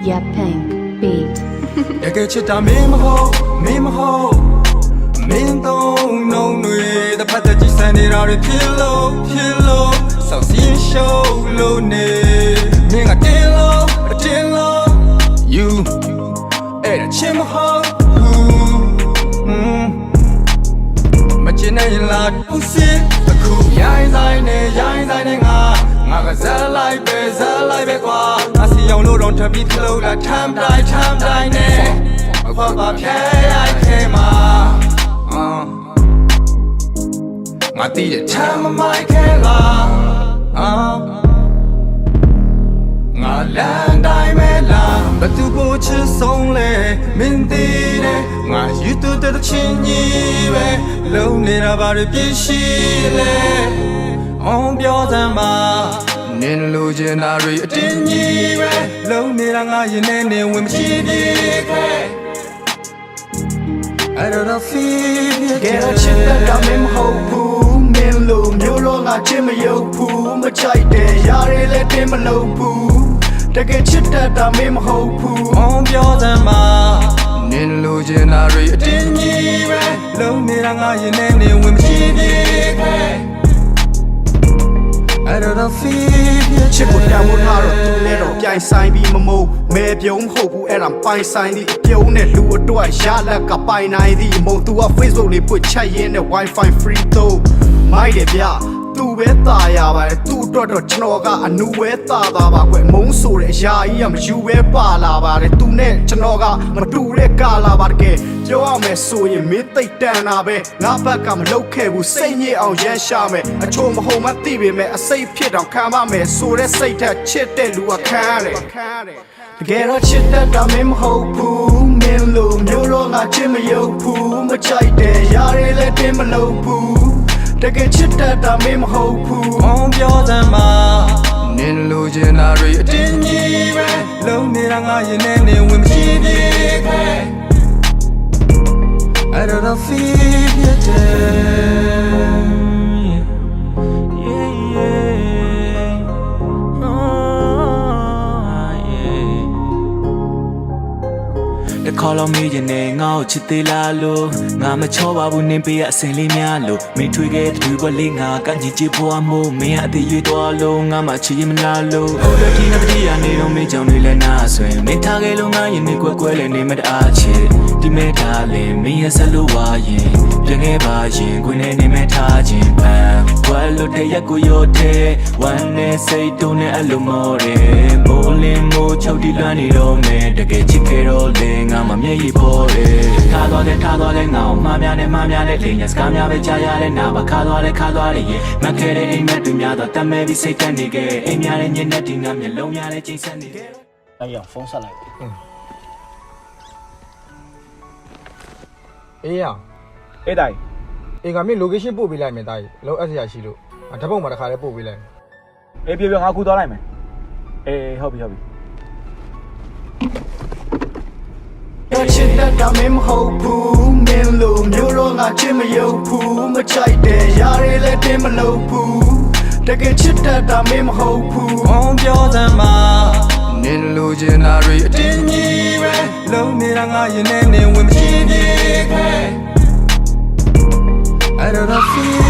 Yapping beat. Ya que chita me maho Min tong nong nui the path that you send it out pillow so see show low ne Ming a tin low you at a chim ho Machina in la pussy a cool yang zai ne nga ga za lai be kwa I see young low don't to be flow la time die ne Kwa ba phe ai ke ma I think the time of my kela I land I mela but to go to song le minty I you to the chinny we lonely about a bishi le on biodama nin luginary tinny we lonely I in any women she I don't feel get a chip that I'm in hope min lo myo lo nga chim yo phu ma chai de yare le tin ma lo phu ta ke chip that I'm in hope on biodama nin luginary tinny we lonely nga in any women she I don't feel chip ko ta mo na ro tu le ro pyai sai bi ma mo me pyou ma hou bu ai ram pai sai ni pyou ne lu atwai ya lat ka pai nai di mo tu a Facebook လေး put chat yin ne Wi-Fi free တော့မိုက်တယ်ဗျသူပဲตาရပါတယ်သူ့အတွက်တော့ကျွန်တော်ကအနူပဲตาသွားပါကွယ်မုန်းဆိုတဲ့အရာကြီးကမယူပဲပါလာပါတယ်သူနဲ့ကျွန်တော်ကမတူတဲ့ကာလာပါတကယ်ပြောရမယ်ဆိုရင်မင်းသိတ်တန်တာပဲငါဘက်ကမလုပ်ခဲ့ဘူးစိတ်ညစ်အောင်ရမ်းရှာမယ်အချို့မဟုတ်မသိပေမဲ့အစိတ်ဖြစ်တော့ခံပါမယ်ဆိုတဲ့စိတ်ထက်ချစ်တဲ့လူကခံရတယ်တကယ်တော့ချစ်တတ်တာမင်းမဟုတ်ဘူးမင်းလိုမျိုးတော့ငါချစ်မယုတ်ဘူးမချိုက်တဲ့ຢာတွေလည်းတင်းမလုပ်ဘူးတကယ်ချစ်တတ်တာမင်းမဟုတ်ဘူး on biodama nin luginary tinny we lonely nga in any women she I don't feel it Call on me ယနေ့ငါ့ကိုချစ်သေးလားလို့ငါမချောပါဘူးနင်းပေးအစင်လေးများလို့မင်းထွေးခဲ့တူပေါ်လေးငါကကြည့်ကြည့်ဖို့အမို့မင်းအသေးရွေးသွားလို့ငါမှချစ်ရင်မလားလို့ဟုတ်တယ်ဒီနေ့တည်းရနေတော့မင်းကြောင့်တွေလည်းနာဆွင်မင်းထားခဲ့လို့ငါယနေ့ကွယ်လည်းနေမတအားချစ်ဒီမဲ့ထားလေမင်းရဲ့ဆက်လို့ဝါရင်ပြန်ခဲ့ပါရင်ခွင်းနဲ့နေမဲ့ထားခြင်းပန်းကွယ်လို့တဲ့ရက်ကိုရောတဲ့ဝမ်းနဲ့စိတ်တုံးနဲ့အလိုမော်တယ်မိုးလင်းမိုးချုပ်တီလွမ်းနေတော့မယ်တကယ်ချစ်ခဲ့တော့လေငါမမျက်ရည်ပေါ်တယ်ထားသွားတဲ့ငါ့ကိုမှားများနဲ့လိမ်ညာစကားများပဲကြားရတဲ့နာပါခါသွားတဲ့ရင်မခဲတဲ့အိမ်မက်တွေများတော့တတ်မဲ့ပြီးစိတ်တက်နေခဲ့အိမ်များတဲ့ညနေတီငါမျက်လုံးများတဲ့ချိန်ဆက်နေခဲ့အဲ့ရဖုန်းဆက်လိုက်အေးရအေးတိုင်းအေးကမင်း location ပို့ပေးလိုက်မယ်တာကြီးလောအပ်စရာရှိလို့ဓာတ်ပုံမှာတစ်ခါလေးပို့ပေးလိုက်မယ်အေးပြောငါကူသွားလိုက်မယ်အေးဟုတ်ပြီချစ်တတ်တာမင်းမဟုတ်ဘူးမင်းလိုမျိုးတော့ငါချစ်မယုတ်ဘူးမချိုက်တဲ့ຢာတွေလည်းတင်းမလုပ်ဘူးတကယ်ချစ်တတ်တာမင်းမဟုတ်ဘူး on biodama nin luginary tinny we lonely nga in any women she I don't feel